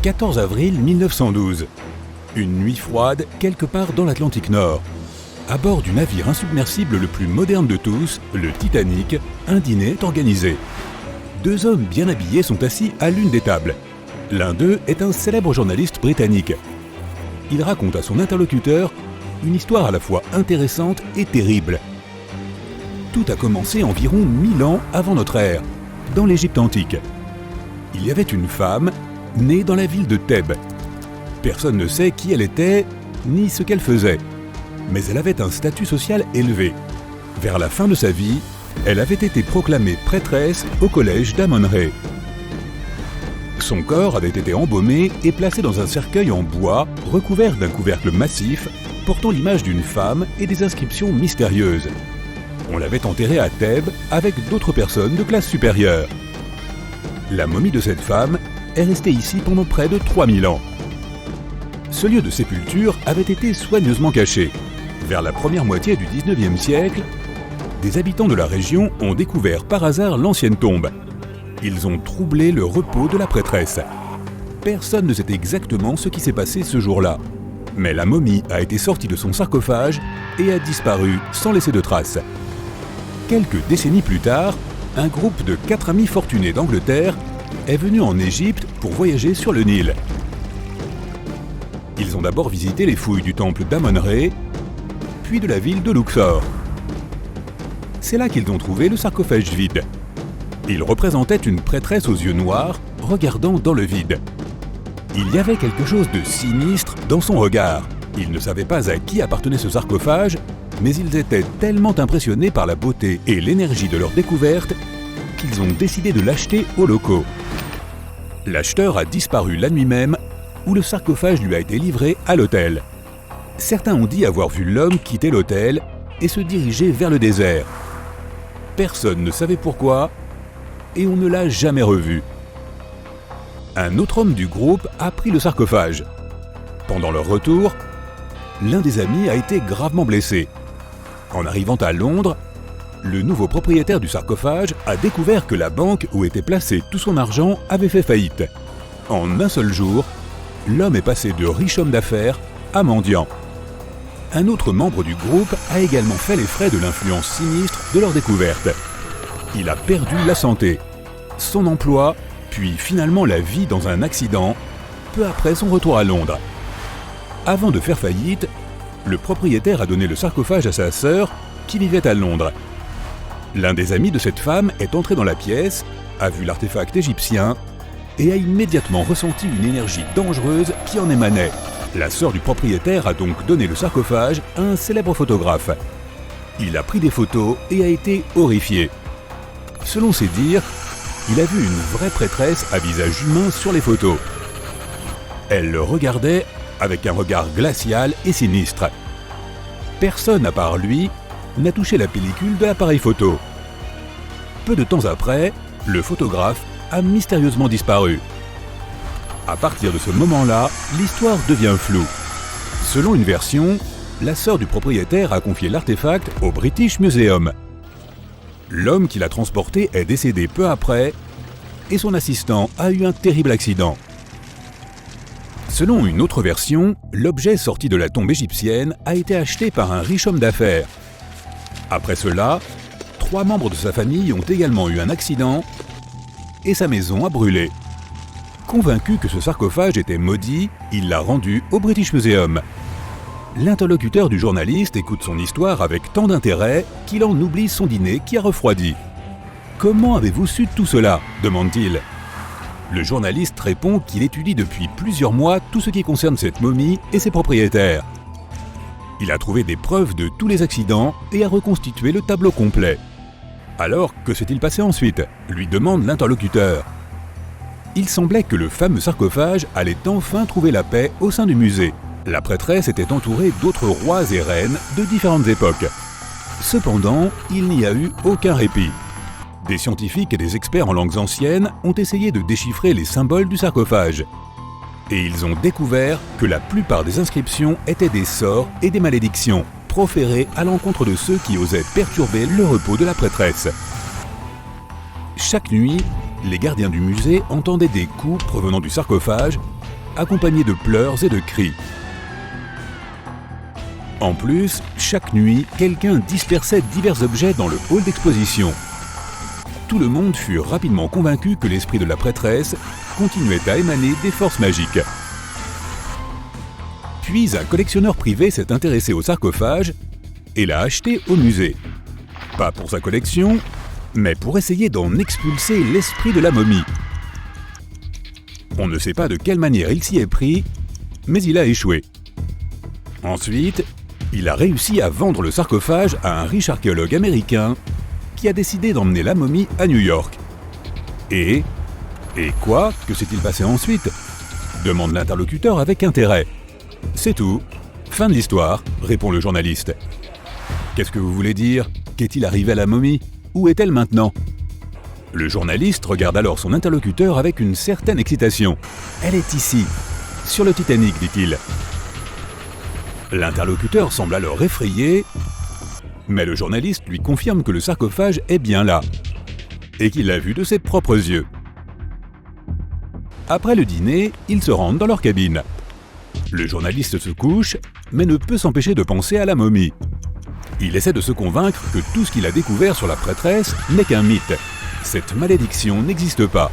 14 avril 1912. Une nuit froide quelque part dans l'Atlantique Nord. À bord du navire insubmersible le plus moderne de tous, le Titanic, un dîner est organisé. Deux hommes bien habillés sont assis à l'une des tables. L'un d'eux est un célèbre journaliste britannique. Il raconte à son interlocuteur une histoire à la fois intéressante et terrible. Tout a commencé environ 1000 ans avant notre ère, dans l'Égypte antique. Il y avait une femme née dans la ville de Thèbes. Personne ne sait qui elle était, ni ce qu'elle faisait. Mais elle avait un statut social élevé. Vers la fin de sa vie, elle avait été proclamée prêtresse au collège d'Amon-Rê. Son corps avait été embaumé et placé dans un cercueil en bois recouvert d'un couvercle massif portant l'image d'une femme et des inscriptions mystérieuses. On l'avait enterrée à Thèbes avec d'autres personnes de classe supérieure. La momie de cette femme est restée ici pendant près de 3000 ans. Ce lieu de sépulture avait été soigneusement caché. Vers la première moitié du 19e siècle, des habitants de la région ont découvert par hasard l'ancienne tombe. Ils ont troublé le repos de la prêtresse. Personne ne sait exactement ce qui s'est passé ce jour-là. Mais la momie a été sortie de son sarcophage et a disparu sans laisser de traces. Quelques décennies plus tard, un groupe de 4 amis fortunés d'Angleterre est venu en Égypte pour voyager sur le Nil. Ils ont d'abord visité les fouilles du temple d'Amon-Rê, puis de la ville de Luxor. C'est là qu'ils ont trouvé le sarcophage vide. Il représentait une prêtresse aux yeux noirs, regardant dans le vide. Il y avait quelque chose de sinistre dans son regard. Ils ne savaient pas à qui appartenait ce sarcophage, mais ils étaient tellement impressionnés par la beauté et l'énergie de leur découverte qu'ils ont décidé de l'acheter aux locaux. L'acheteur a disparu la nuit même où le sarcophage lui a été livré à l'hôtel. Certains ont dit avoir vu l'homme quitter l'hôtel et se diriger vers le désert. Personne ne savait pourquoi et on ne l'a jamais revu. Un autre homme du groupe a pris le sarcophage. Pendant leur retour, l'un des amis a été gravement blessé. En arrivant à Londres, le nouveau propriétaire du sarcophage a découvert que la banque où était placé tout son argent avait fait faillite. En un seul jour, l'homme est passé de riche homme d'affaires à mendiant. Un autre membre du groupe a également fait les frais de l'influence sinistre de leur découverte. Il a perdu la santé, son emploi, puis finalement la vie dans un accident, peu après son retour à Londres. Avant de faire faillite, le propriétaire a donné le sarcophage à sa sœur qui vivait à Londres. L'un des amis de cette femme est entré dans la pièce, a vu l'artefact égyptien et a immédiatement ressenti une énergie dangereuse qui en émanait. La sœur du propriétaire a donc donné le sarcophage à un célèbre photographe. Il a pris des photos et a été horrifié. Selon ses dires, il a vu une vraie prêtresse à visage humain sur les photos. Elle le regardait avec un regard glacial et sinistre. Personne à part lui n'a touché la pellicule de l'appareil photo. Peu de temps après, le photographe a mystérieusement disparu. À partir de ce moment-là, l'histoire devient floue. Selon une version, la sœur du propriétaire a confié l'artefact au British Museum. L'homme qui l'a transporté est décédé peu après et son assistant a eu un terrible accident. Selon une autre version, l'objet sorti de la tombe égyptienne a été acheté par un riche homme d'affaires. Après cela, 3 membres de sa famille ont également eu un accident et sa maison a brûlé. Convaincu que ce sarcophage était maudit, il l'a rendu au British Museum. L'interlocuteur du journaliste écoute son histoire avec tant d'intérêt qu'il en oublie son dîner qui a refroidi. « Comment avez-vous su tout cela ?» demande-t-il. Le journaliste répond qu'il étudie depuis plusieurs mois tout ce qui concerne cette momie et ses propriétaires. Il a trouvé des preuves de tous les accidents et a reconstitué le tableau complet. Alors, que s'est-il passé ensuite ? Lui demande l'interlocuteur. Il semblait que le fameux sarcophage allait enfin trouver la paix au sein du musée. La prêtresse était entourée d'autres rois et reines de différentes époques. Cependant, il n'y a eu aucun répit. Des scientifiques et des experts en langues anciennes ont essayé de déchiffrer les symboles du sarcophage. Et ils ont découvert que la plupart des inscriptions étaient des sorts et des malédictions proférés à l'encontre de ceux qui osaient perturber le repos de la prêtresse. Chaque nuit, les gardiens du musée entendaient des coups provenant du sarcophage accompagnés de pleurs et de cris. En plus, chaque nuit, quelqu'un dispersait divers objets dans le hall d'exposition. Tout le monde fut rapidement convaincu que l'esprit de la prêtresse continuait à émaner des forces magiques. Puis un collectionneur privé s'est intéressé au sarcophage et l'a acheté au musée. Pas pour sa collection, mais pour essayer d'en expulser l'esprit de la momie. On ne sait pas de quelle manière il s'y est pris, mais il a échoué. Ensuite, il a réussi à vendre le sarcophage à un riche archéologue américain qui a décidé d'emmener la momie à New York. Et quoi? Que s'est-il passé ensuite? Demande l'interlocuteur avec intérêt. C'est tout. Fin de l'histoire, répond le journaliste. Qu'est-ce que vous voulez dire? Qu'est-il arrivé à la momie? Où est-elle maintenant? Le journaliste regarde alors son interlocuteur avec une certaine excitation. Elle est ici, sur le Titanic, dit-il. L'interlocuteur semble alors effrayé, mais le journaliste lui confirme que le sarcophage est bien là, et qu'il l'a vu de ses propres yeux. Après le dîner, ils se rendent dans leur cabine. Le journaliste se couche, mais ne peut s'empêcher de penser à la momie. Il essaie de se convaincre que tout ce qu'il a découvert sur la prêtresse n'est qu'un mythe. Cette malédiction n'existe pas.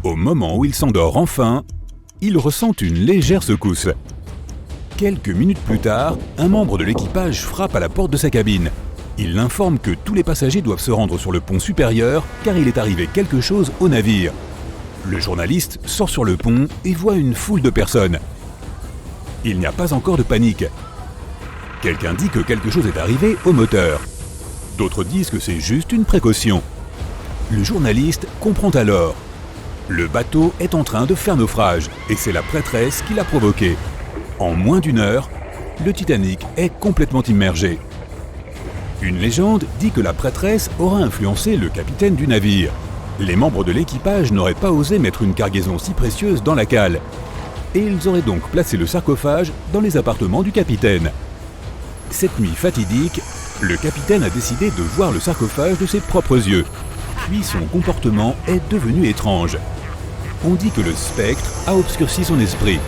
Au moment où il s'endort enfin, il ressent une légère secousse. Quelques minutes plus tard, un membre de l'équipage frappe à la porte de sa cabine. Il l'informe que tous les passagers doivent se rendre sur le pont supérieur car il est arrivé quelque chose au navire. Le journaliste sort sur le pont et voit une foule de personnes. Il n'y a pas encore de panique. Quelqu'un dit que quelque chose est arrivé au moteur. D'autres disent que c'est juste une précaution. Le journaliste comprend alors. Le bateau est en train de faire naufrage et c'est la prêtresse qui l'a provoqué. En moins d'une heure, le Titanic est complètement immergé. Une légende dit que la prêtresse aura influencé le capitaine du navire. Les membres de l'équipage n'auraient pas osé mettre une cargaison si précieuse dans la cale. Et ils auraient donc placé le sarcophage dans les appartements du capitaine. Cette nuit fatidique, le capitaine a décidé de voir le sarcophage de ses propres yeux. Puis son comportement est devenu étrange. On dit que le spectre a obscurci son esprit.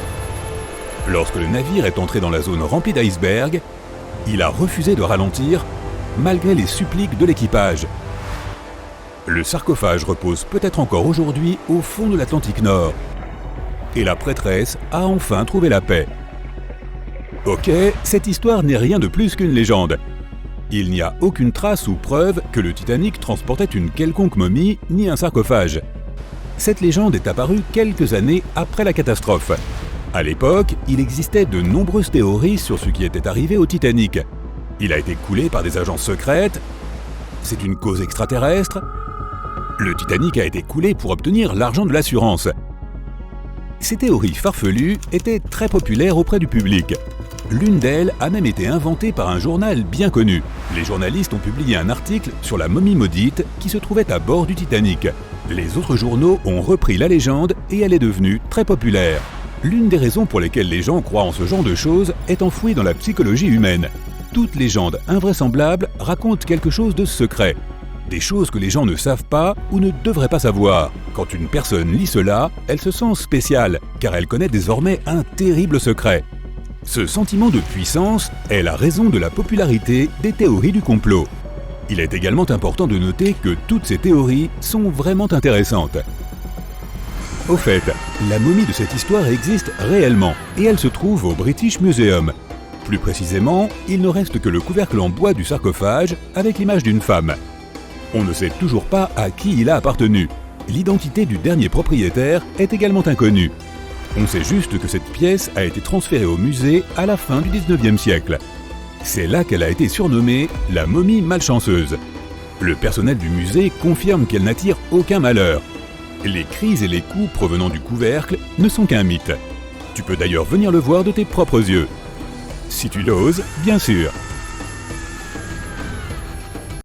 Lorsque le navire est entré dans la zone remplie d'icebergs, il a refusé de ralentir, malgré les suppliques de l'équipage. Le sarcophage repose peut-être encore aujourd'hui au fond de l'Atlantique Nord. Et la prêtresse a enfin trouvé la paix. Ok, cette histoire n'est rien de plus qu'une légende. Il n'y a aucune trace ou preuve que le Titanic transportait une quelconque momie ni un sarcophage. Cette légende est apparue quelques années après la catastrophe. À l'époque, il existait de nombreuses théories sur ce qui était arrivé au Titanic. Il a été coulé par des agences secrètes. C'est une cause extraterrestre. Le Titanic a été coulé pour obtenir l'argent de l'assurance. Ces théories farfelues étaient très populaires auprès du public. L'une d'elles a même été inventée par un journal bien connu. Les journalistes ont publié un article sur la momie maudite qui se trouvait à bord du Titanic. Les autres journaux ont repris la légende et elle est devenue très populaire. L'une des raisons pour lesquelles les gens croient en ce genre de choses est enfouie dans la psychologie humaine. Toute légende invraisemblable raconte quelque chose de secret. Des choses que les gens ne savent pas ou ne devraient pas savoir. Quand une personne lit cela, elle se sent spéciale, car elle connaît désormais un terrible secret. Ce sentiment de puissance est la raison de la popularité des théories du complot. Il est également important de noter que toutes ces théories sont vraiment intéressantes. Au fait, la momie de cette histoire existe réellement et elle se trouve au British Museum. Plus précisément, il ne reste que le couvercle en bois du sarcophage avec l'image d'une femme. On ne sait toujours pas à qui il a appartenu. L'identité du dernier propriétaire est également inconnue. On sait juste que cette pièce a été transférée au musée à la fin du 19e siècle. C'est là qu'elle a été surnommée la momie malchanceuse. Le personnel du musée confirme qu'elle n'attire aucun malheur. Les cris et les coups provenant du couvercle ne sont qu'un mythe. Tu peux d'ailleurs venir le voir de tes propres yeux. Si tu l'oses, bien sûr.